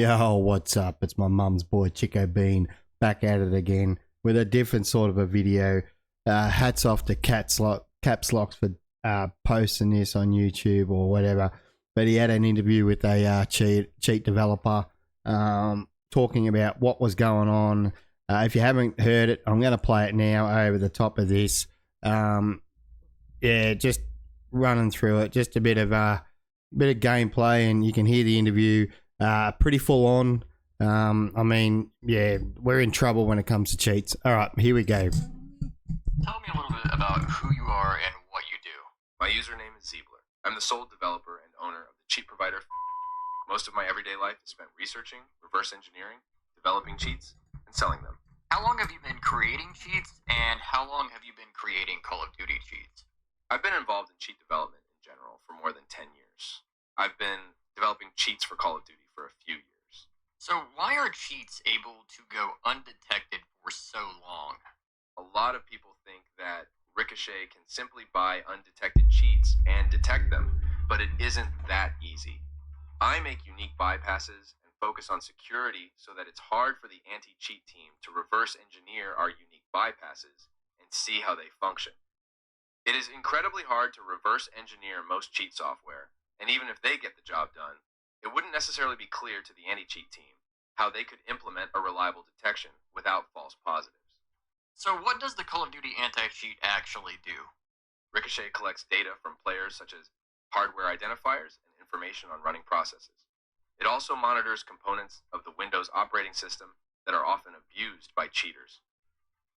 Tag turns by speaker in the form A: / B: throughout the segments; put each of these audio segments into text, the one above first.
A: Yo, what's up? It's my mum's boy Chico Bean back at it again with a different sort of a video. Hats off to Caps Locks for posting this on YouTube or whatever. But he had an interview with a cheat developer talking about what was going on. If you haven't heard it, I'm going to play it now over the top of this. Just running through it, just a bit of gameplay, and you can hear the interview. Pretty full on. We're in trouble when it comes to cheats. All right, here we go.
B: Tell me a little bit about who you are and what you do.
C: My username is Ziebler. I'm the sole developer and owner of the cheat provider. Most of my everyday life is spent researching, reverse engineering, developing cheats, and selling them.
B: How long have you been creating cheats, and how long have you been creating Call of Duty cheats?
C: I've been involved in cheat development in general for more than 10 years. I've been developing cheats for Call of Duty for a few years.
B: So why are cheats able to go undetected for so long?
C: A lot of people think that Ricochet can simply buy undetected cheats and detect them, but it isn't that easy. I make unique bypasses and focus on security so that it's hard for the anti-cheat team to reverse engineer our unique bypasses and see how they function. It is incredibly hard to reverse engineer most cheat software, and even if they get the job done, it wouldn't necessarily be clear to the anti-cheat team how they could implement a reliable detection without false positives.
B: So what does the Call of Duty anti-cheat actually do?
C: Ricochet collects data from players such as hardware identifiers and information on running processes. It also monitors components of the Windows operating system that are often abused by cheaters.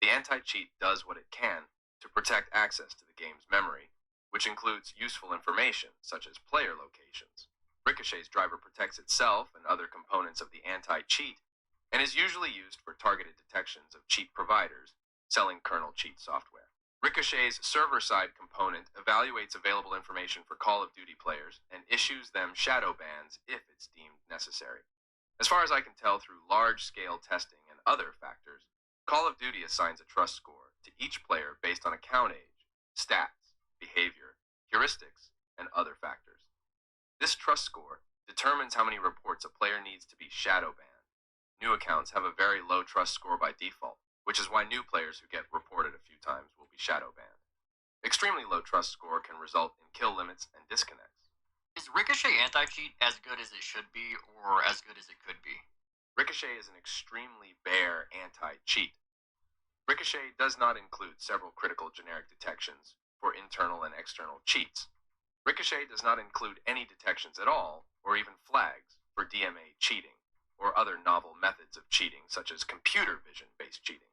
C: The anti-cheat does what it can to protect access to the game's memory, which includes useful information such as player locations. Ricochet's driver protects itself and other components of the anti-cheat, and is usually used for targeted detections of cheat providers selling kernel cheat software. Ricochet's server-side component evaluates available information for Call of Duty players and issues them shadow bans if it's deemed necessary. As far as I can tell through large-scale testing and other factors, Call of Duty assigns a trust score to each player based on account age, stats, behavior, heuristics, and other factors. This trust score determines how many reports a player needs to be shadow banned. New accounts have a very low trust score by default, which is why new players who get reported a few times will be shadow banned. Extremely low trust score can result in kill limits and disconnects.
B: Is Ricochet anti-cheat as good as it should be, or as good as it could be?
C: Ricochet is an extremely bare anti-cheat. Ricochet does not include several critical generic detections for internal and external cheats. Ricochet does not include any detections at all, or even flags, for DMA cheating, or other novel methods of cheating, such as computer vision-based cheating.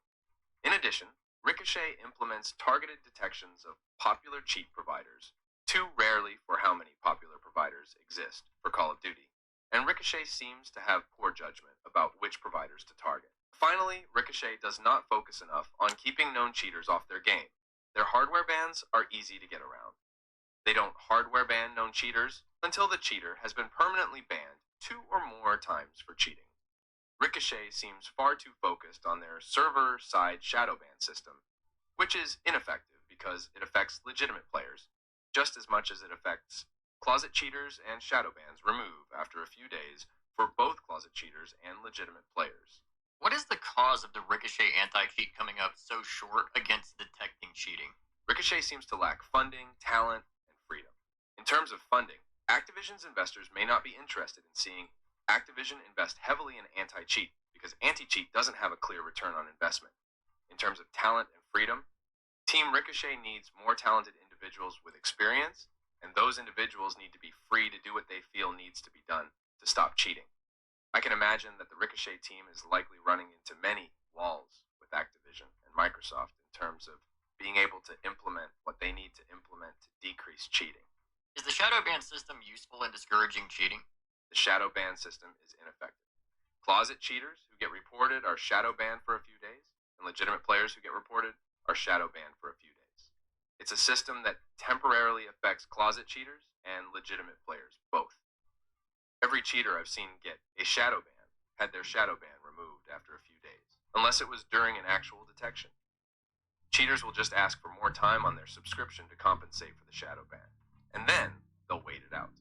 C: In addition, Ricochet implements targeted detections of popular cheat providers, too rarely for how many popular providers exist for Call of Duty, and Ricochet seems to have poor judgment about which providers to target. Finally, Ricochet does not focus enough on keeping known cheaters off their game. Their hardware bans are easy to get around. They don't hardware ban known cheaters until the cheater has been permanently banned 2 or more times for cheating. Ricochet seems far too focused on their server-side shadow ban system, which is ineffective because it affects legitimate players, just as much as it affects closet cheaters, and shadow bans remove after a few days for both closet cheaters and legitimate players.
B: What is the cause of the Ricochet anti-cheat coming up so short against detecting cheating?
C: Ricochet seems to lack funding, talent, and freedom. In terms of funding, Activision's investors may not be interested in seeing Activision invest heavily in anti-cheat because anti-cheat doesn't have a clear return on investment. In terms of talent and freedom, Team Ricochet needs more talented individuals with experience, and those individuals need to be free to do what they feel needs to be done to stop cheating. I can imagine that the Ricochet team is likely running into many walls with Activision and Microsoft in terms of being able to implement what they need to implement to decrease cheating.
B: Is the shadow ban system useful in discouraging cheating?
C: The shadow ban system is ineffective. Closet cheaters who get reported are shadow banned for a few days, and legitimate players who get reported are shadow banned for a few days. It's a system that temporarily affects closet cheaters and legitimate players both. Every cheater I've seen get a shadow ban had their shadow ban removed after a few days, unless it was during an actual detection. Cheaters will just ask for more time on their subscription to compensate for the shadow ban, and then they'll wait it out.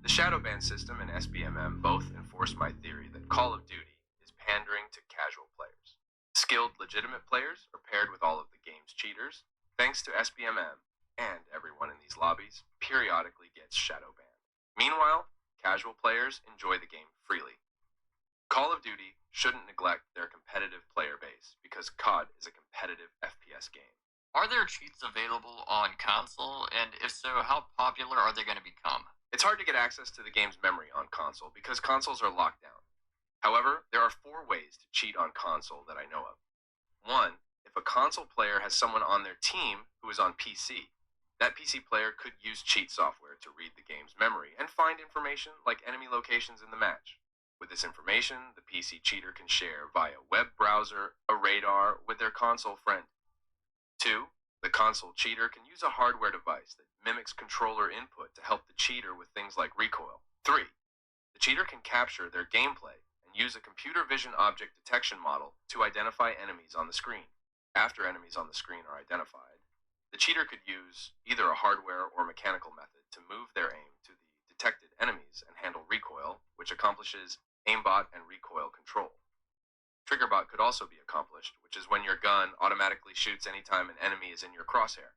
C: The shadow ban system and SBMM both enforce my theory that Call of Duty is pandering to casual players. Skilled, legitimate players are paired with all of the game's cheaters, thanks to SBMM, and everyone in these lobbies periodically gets shadow banned. Meanwhile, casual players enjoy the game freely. Call of Duty shouldn't neglect their competitive player base because COD is a competitive FPS game.
B: Are there cheats available on console? And if so, how popular are they going to become?
C: It's hard to get access to the game's memory on console because consoles are locked down. However, there are 4 ways to cheat on console that I know of. 1. If a console player has someone on their team who is on PC, that PC player could use cheat software to read the game's memory and find information like enemy locations in the match. With this information, the PC cheater can share via web browser, a radar, with their console friend. 2. The console cheater can use a hardware device that mimics controller input to help the cheater with things like recoil. 3. The cheater can capture their gameplay and use a computer vision object detection model to identify enemies on the screen. After enemies on the screen are identified, the cheater could use either a hardware or mechanical method to move their aim to the detected enemies and handle recoil, which accomplishes aimbot and recoil control. Triggerbot could also be accomplished, which is when your gun automatically shoots anytime an enemy is in your crosshair.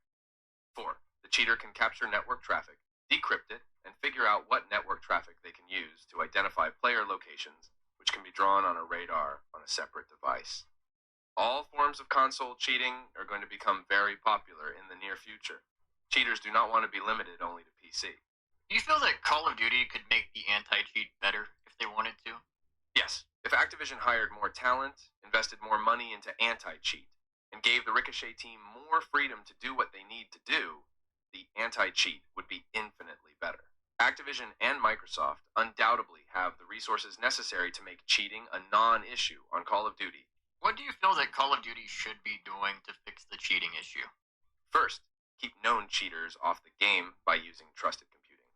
C: 4. The cheater can capture network traffic, decrypt it, and figure out what network traffic they can use to identify player locations, which can be drawn on a radar on a separate device. All forms of console cheating are going to become very popular in the near future. Cheaters do not want to be limited only to PC.
B: Do you feel that Call of Duty could make the anti-cheat better if they wanted to?
C: Yes, if Activision hired more talent, invested more money into anti-cheat, and gave the Ricochet team more freedom to do what they need to do, the anti-cheat would be infinitely better. Activision and Microsoft undoubtedly have the resources necessary to make cheating a non-issue on Call of Duty.
B: What do you feel that Call of Duty should be doing to fix the cheating issue?
C: First, keep known cheaters off the game by using trusted computing.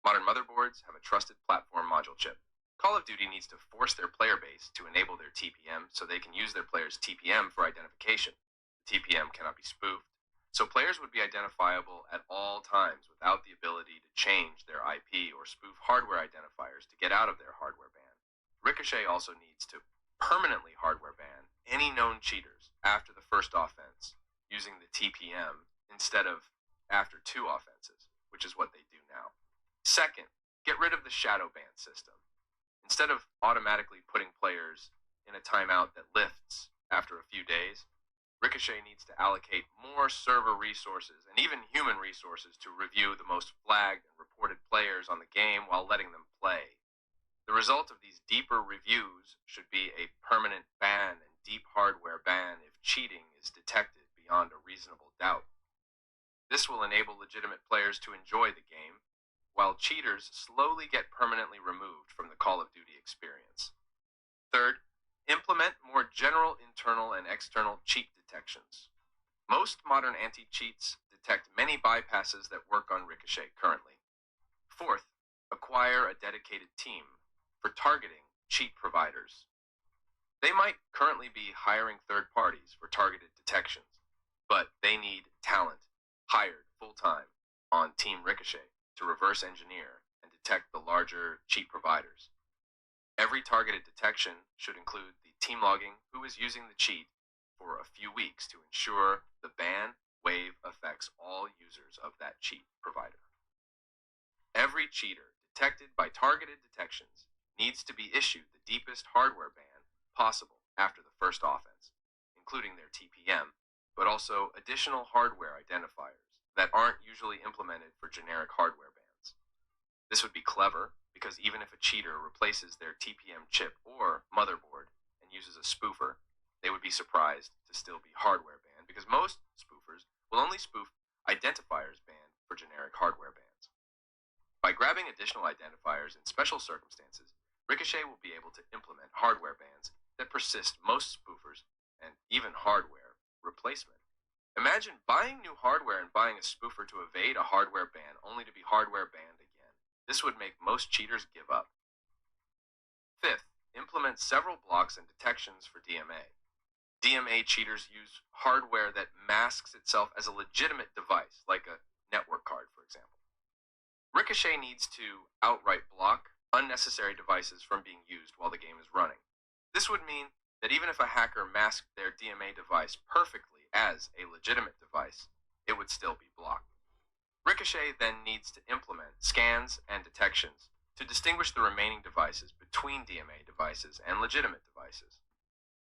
C: Modern motherboards have a trusted platform module chip. Call of Duty needs to force their player base to enable their TPM so they can use their players' TPM for identification. The TPM cannot be spoofed, so players would be identifiable at all times without the ability to change their IP or spoof hardware identifiers to get out of their hardware ban. Ricochet also needs to permanently hardware ban any known cheaters after the first offense using the TPM instead of after 2 offenses, which is what they do now. Second, get rid of the shadow ban system. Instead of automatically putting players in a timeout that lifts after a few days, Ricochet needs to allocate more server resources and even human resources to review the most flagged and reported players on the game while letting them play. The result of these deeper reviews should be a permanent ban and deep hardware ban if cheating is detected beyond a reasonable doubt. This will enable legitimate players to enjoy the game, while cheaters slowly get permanently removed from the Call of Duty experience. Third, implement more general internal and external cheat detections. Most modern anti-cheats detect many bypasses that work on Ricochet currently. Fourth, acquire a dedicated team for targeting cheat providers. They might currently be hiring third parties for targeted detections, but they need talent hired full-time on Team Ricochet to reverse engineer and detect the larger cheat providers. Every targeted detection should include the team logging who is using the cheat for a few weeks to ensure the ban wave affects all users of that cheat provider. Every cheater detected by targeted detections needs to be issued the deepest hardware ban possible after the first offense, including their TPM, but also additional hardware identifiers that aren't usually implemented for generic hardware bans. This would be clever because even if a cheater replaces their TPM chip or motherboard and uses a spoofer, they would be surprised to still be hardware banned because most spoofers will only spoof identifiers banned for generic hardware bans. By grabbing additional identifiers in special circumstances, Ricochet will be able to implement hardware bans that persist most spoofers and even hardware replacement. Imagine buying new hardware and buying a spoofer to evade a hardware ban only to be hardware banned again. This would make most cheaters give up. Fifth, implement several blocks and detections for DMA. DMA cheaters use hardware that masks itself as a legitimate device, like a network card, for example. Ricochet needs to outright block unnecessary devices from being used while the game is running. This would mean that even if a hacker masked their DMA device perfectly as a legitimate device, it would still be blocked. Ricochet then needs to implement scans and detections to distinguish the remaining devices between DMA devices and legitimate devices.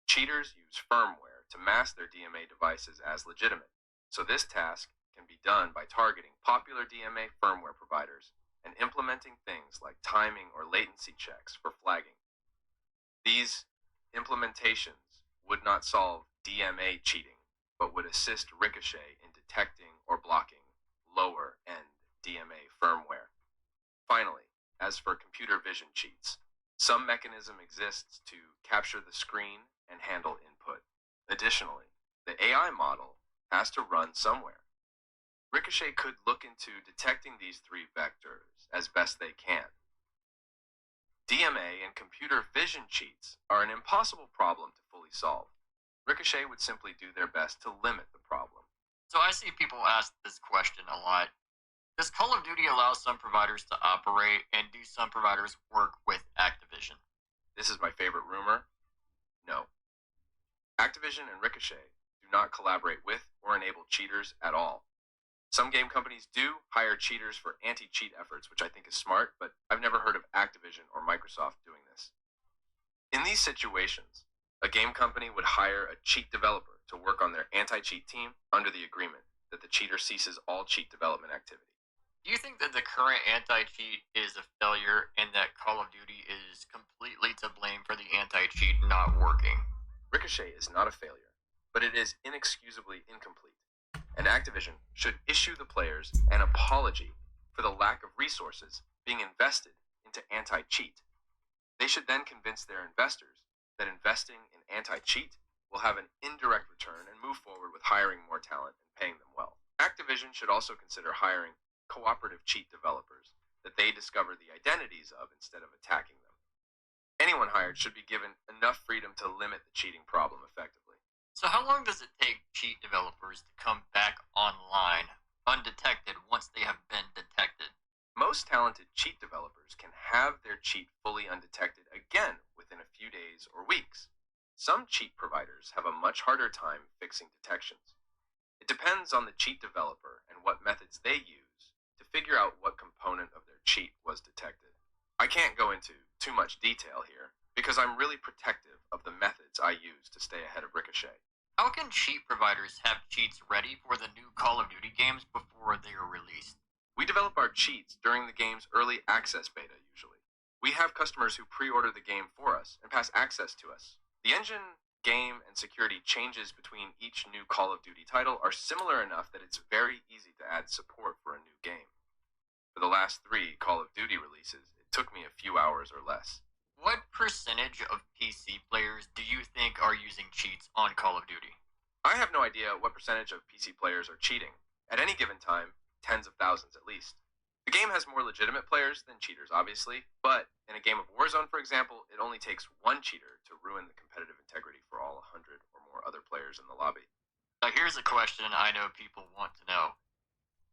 C: Cheaters use firmware to mask their DMA devices as legitimate, so this task can be done by targeting popular DMA firmware providers and implementing things like timing or latency checks for flagging. These implementations would not solve DMA cheating, but would assist Ricochet in detecting or blocking lower-end DMA firmware. Finally, as for computer vision cheats, some mechanism exists to capture the screen and handle input. Additionally, the AI model has to run somewhere. Ricochet could look into detecting these three vectors as best they can. DMA and computer vision cheats are an impossible problem to fully solve. Ricochet would simply do their best to limit the problem.
B: So I see people ask this question a lot. Does Call of Duty allow some providers to operate, and do some providers work with Activision?
C: This is my favorite rumor. No. Activision and Ricochet do not collaborate with or enable cheaters at all. Some game companies do hire cheaters for anti-cheat efforts, which I think is smart, but I've never heard of Activision or Microsoft doing this. In these situations, a game company would hire a cheat developer to work on their anti-cheat team under the agreement that the cheater ceases all cheat development activity.
B: Do you think that the current anti-cheat is a failure and that Call of Duty is completely to blame for the anti-cheat not working?
C: Ricochet is not a failure, but it is inexcusably incomplete, and Activision should issue the players an apology for the lack of resources being invested into anti-cheat. They should then convince their investors that investing in anti-cheat will have an indirect return and move forward with hiring more talent and paying them well. Activision should also consider hiring cooperative cheat developers that they discover the identities of instead of attacking them. Anyone hired should be given enough freedom to limit the cheating problem effectively.
B: So how long does it take cheat developers to come back online undetected once they have been detected?
C: Most talented cheat developers can have their cheat fully undetected again within a few days or weeks. Some cheat providers have a much harder time fixing detections. It depends on the cheat developer and what methods they use to figure out what component of their cheat was detected. I can't go into too much detail here because I'm really protective of the methods I use to stay ahead of Ricochet.
B: How can cheat providers have cheats ready for the new Call of Duty games before they are released?
C: We develop our cheats during the game's early access beta usually. We have customers who pre-order the game for us and pass access to us. The engine, game, and security changes between each new Call of Duty title are similar enough that it's very easy to add support for a new game. For the last 3 Call of Duty releases, it took me a few hours or less.
B: What percentage of PC players do you think are using cheats on Call of Duty?
C: I have no idea what percentage of PC players are cheating. At any given time, tens of thousands at least. The game has more legitimate players than cheaters, obviously, but in a game of Warzone, for example, it only takes one cheater to ruin the competitive integrity for all 100 or more other players in the lobby.
B: Now here's a question I know people want to know.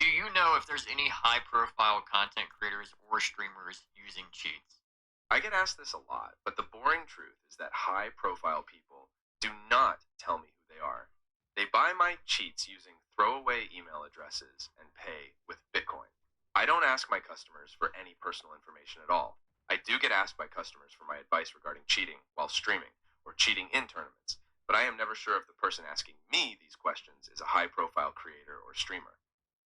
B: Do you know if there's any high-profile content creators or streamers using cheats?
C: I get asked this a lot, but the boring truth is that high-profile people do not tell me who they are. They buy my cheats using throwaway email addresses and pay with Bitcoin. I don't ask my customers for any personal information at all. I do get asked by customers for my advice regarding cheating while streaming or cheating in tournaments, but I am never sure if the person asking me these questions is a high-profile creator or streamer.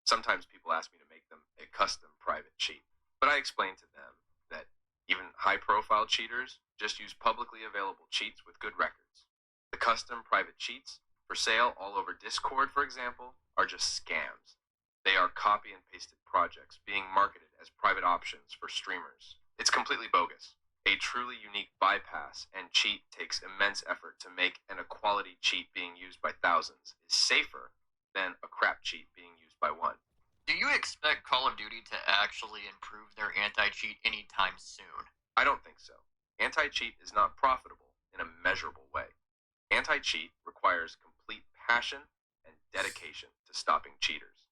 C: Sometimes people ask me to make them a custom private cheat, but I explain to them that even high-profile cheaters just use publicly available cheats with good records. The custom private cheats, for sale all over Discord, for example, are just scams. They are copy and pasted projects being marketed as private options for streamers. It's completely bogus. A truly unique bypass and cheat takes immense effort to make, and a quality cheat being used by thousands is safer than a crap cheat being used by one.
B: Do you expect Call of Duty to actually improve their anti-cheat anytime soon?
C: I don't think so. Anti-cheat is not profitable in a measurable way. Anti-cheat requires complete passion and dedication to stopping cheaters.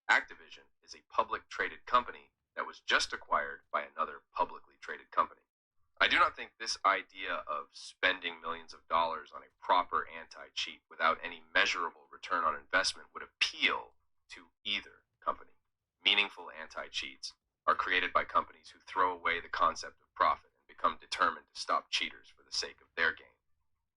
C: Activision is a public traded company that was just acquired by another publicly traded company. I do not think this idea of spending millions of dollars on a proper anti-cheat without any measurable return on investment would appeal to either company. Meaningful anti-cheats are created by companies who throw away the concept of profit and become determined to stop cheaters for the sake of their gain.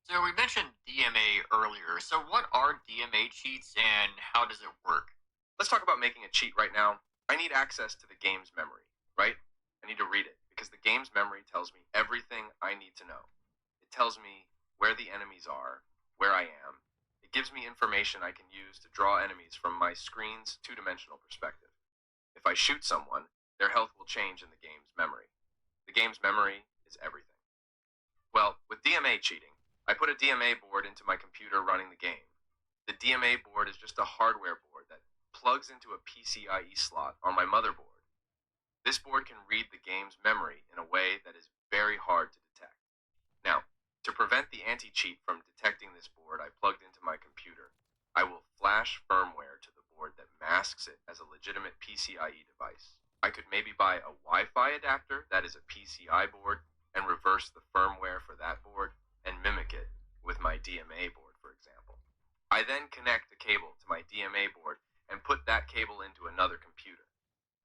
B: So we mentioned DMA earlier. So what are DMA cheats and how does it work?
C: Let's talk about making a cheat right now. I need access to the game's memory, right? I need to read it because the game's memory tells me everything I need to know. It tells me where the enemies are, where I am. It gives me information I can use to draw enemies from my screen's two-dimensional perspective. If I shoot someone, their health will change in the game's memory. The game's memory is everything. Well, with DMA cheating, I put a DMA board into my computer running the game. The DMA board is just a hardware board that plugs into a PCIe slot on my motherboard. This board can read the game's memory in a way that is very hard to detect. Now, to prevent the anti-cheat from detecting this board I plugged into my computer, I will flash firmware to the board that masks it as a legitimate PCIe device. I could maybe buy a Wi-Fi adapter that is a PCI board and reverse the firmware for that board and mimic it with my DMA board, for example. I then connect the cable to my DMA board and put that cable into another computer.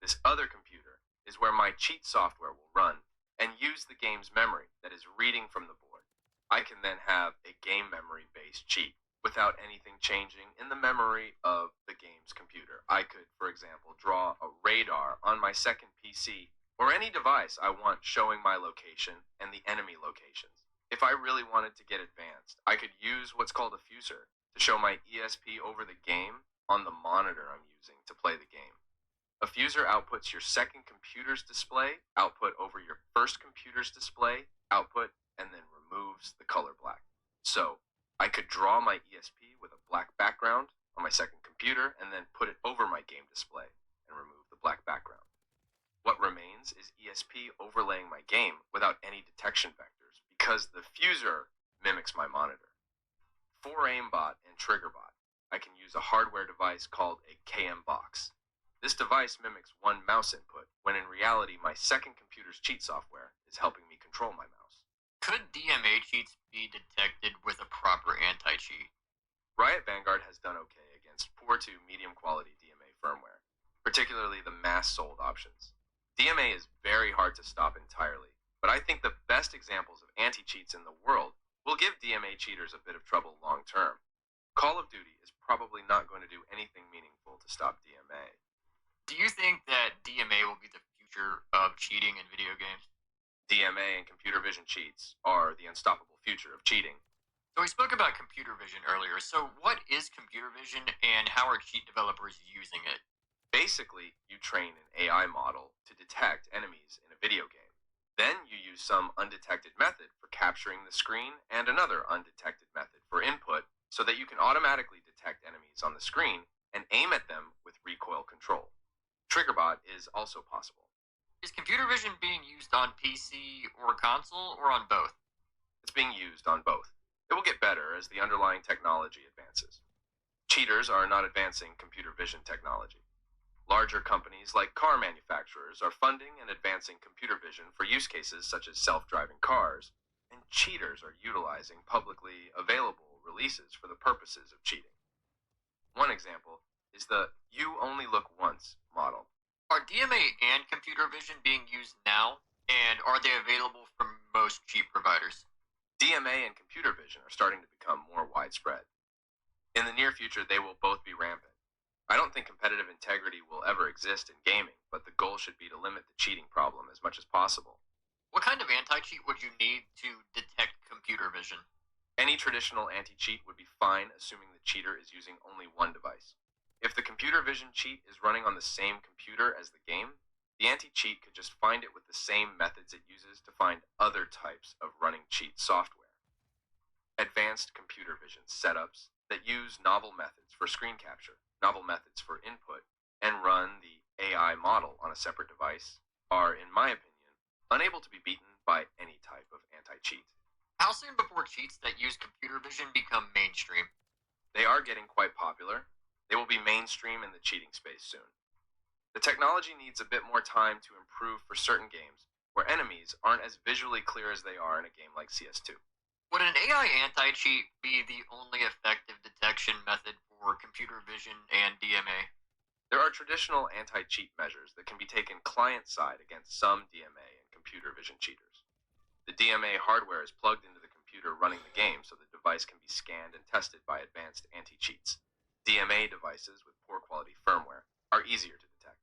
C: This other computer is where my cheat software will run and use the game's memory that is reading from the board. I can then have a game memory-based cheat without anything changing in the memory of the game's computer. I could, for example, draw a radar on my second PC or any device I want showing my location and the enemy locations. If I really wanted to get advanced, I could use what's called a fuser to show my ESP over the game on the monitor I'm using to play the game. A fuser outputs your second computer's display output over your first computer's display output and then removes the color black. So I could draw my ESP with a black background on my second computer and then put it over my game display and remove the black background. What remains is ESP overlaying my game without any detection vectors because the fuser mimics my monitor. For aimbot and triggerbot, I can use a hardware device called a KM box. This device mimics one mouse input, when in reality my second computer's cheat software is helping me control my mouse.
B: Could DMA cheats be detected with a proper anti-cheat?
C: Riot Vanguard has done okay against poor to medium quality DMA firmware, particularly the mass sold options. DMA is very hard to stop entirely, but I think the best examples of anti-cheats in the world will give DMA cheaters a bit of trouble long term. Call of Duty is probably not going to do anything meaningful to stop DMA.
B: Do you think that DMA will be the future of cheating in video games?
C: DMA and computer vision cheats are the unstoppable future of cheating.
B: So we spoke about computer vision earlier. So what is computer vision and how are cheat developers using it?
C: Basically, you train an AI model to detect enemies in a video game. Then you use some undetected method for capturing the screen and another undetected method for input so that you can automatically detect enemies on the screen and aim at them with recoil control. Triggerbot is also possible.
B: Is computer vision being used on PC or console or on both?
C: It's being used on both. It will get better as the underlying technology advances. Cheaters are not advancing computer vision technology. Larger companies like car manufacturers are funding and advancing computer vision for use cases such as self-driving cars, and cheaters are utilizing publicly available releases for the purposes of cheating. One example is the "you only look once" model.
B: Are DMA and computer vision being used now, and are they available from most cheat providers?
C: DMA and computer vision are starting to become more widespread. In the near future, they will both be rampant. I don't think competitive integrity will ever exist in gaming, but the goal should be to limit the cheating problem as much as possible.
B: What kind of anti-cheat would you need to detect computer vision?
C: Any traditional anti-cheat would be fine, assuming the cheater is using only one device. If the computer vision cheat is running on the same computer as the game, the anti-cheat could just find it with the same methods it uses to find other types of running cheat software. Advanced computer vision setups that use novel methods for screen capture, novel methods for input, and run the AI model on a separate device are, in my opinion, unable to be beaten by any type of anti-cheat.
B: How soon before cheats that use computer vision become mainstream?
C: They are getting quite popular. They will be mainstream in the cheating space soon. The technology needs a bit more time to improve for certain games where enemies aren't as visually clear as they are in a game like CS2.
B: Would an AI anti-cheat be the only effective detection method for computer vision and DMA?
C: There are traditional anti-cheat measures that can be taken client-side against some DMA and computer vision cheaters. The DMA hardware is plugged into the computer running the game so the device can be scanned and tested by advanced anti-cheats. DMA devices with poor quality firmware are easier to detect.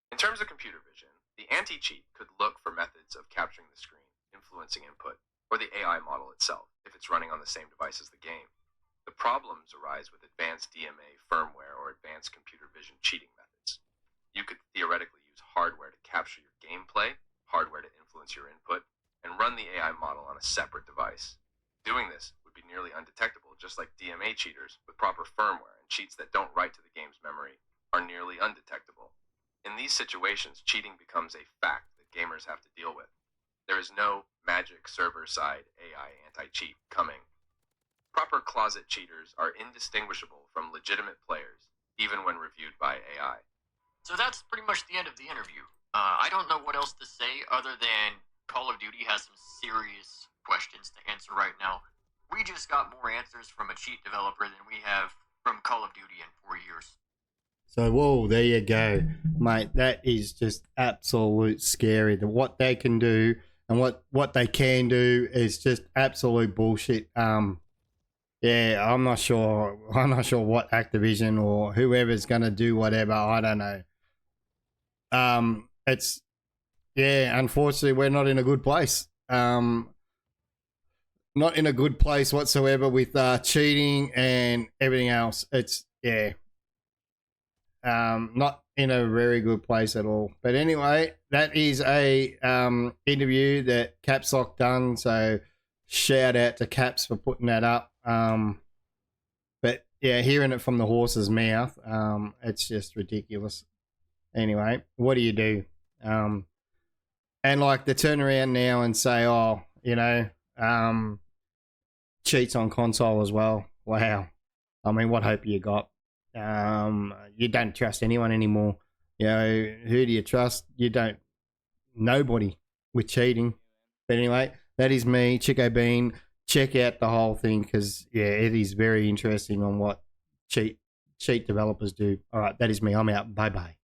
C: In terms of computer vision, the anti-cheat could look for methods of capturing the screen, influencing input, or the AI model itself if it's running on the same device as the game. The problems arise with advanced DMA firmware or advanced computer vision cheating methods. You could theoretically use hardware to capture your gameplay, hardware to influence your input, and run the AI model on a separate device. Doing this would be nearly undetectable, just like DMA cheaters with proper firmware and cheats that don't write to the game's memory are nearly undetectable. In these situations, cheating becomes a fact that gamers have to deal with. There is no magic server-side AI anti-cheat coming. Proper closet cheaters are indistinguishable from legitimate players, even when reviewed by AI.
B: So that's pretty much the end of the interview. I don't know what else to say other than Call of Duty has some serious questions to answer right now. We just got more answers from a cheat developer than we have from Call of Duty in 4 years.
A: So, whoa, there you go, mate. That is just absolute scary. What they can do and what they can do is just absolute bullshit. Yeah, I'm not sure what Activision or whoever's gonna do whatever. I don't know. It's unfortunately we're not in a good place. Not in a good place whatsoever with cheating and everything else. It's not in a very good place at all. But anyway, that is a interview that Caps Lock done. So shout out to Caps for putting that up. But yeah, hearing it from the horse's mouth, it's just ridiculous. Anyway, what do you do? And like to turn around now and say, oh, cheats on console as well. Wow. I mean, what hope you got? You don't trust anyone anymore. Who do you trust? You don't. Nobody with cheating. But anyway, that is me, Chico Bean. Check out the whole thing because it is very interesting on what cheat developers do. All right, that is me. I'm out. Bye bye.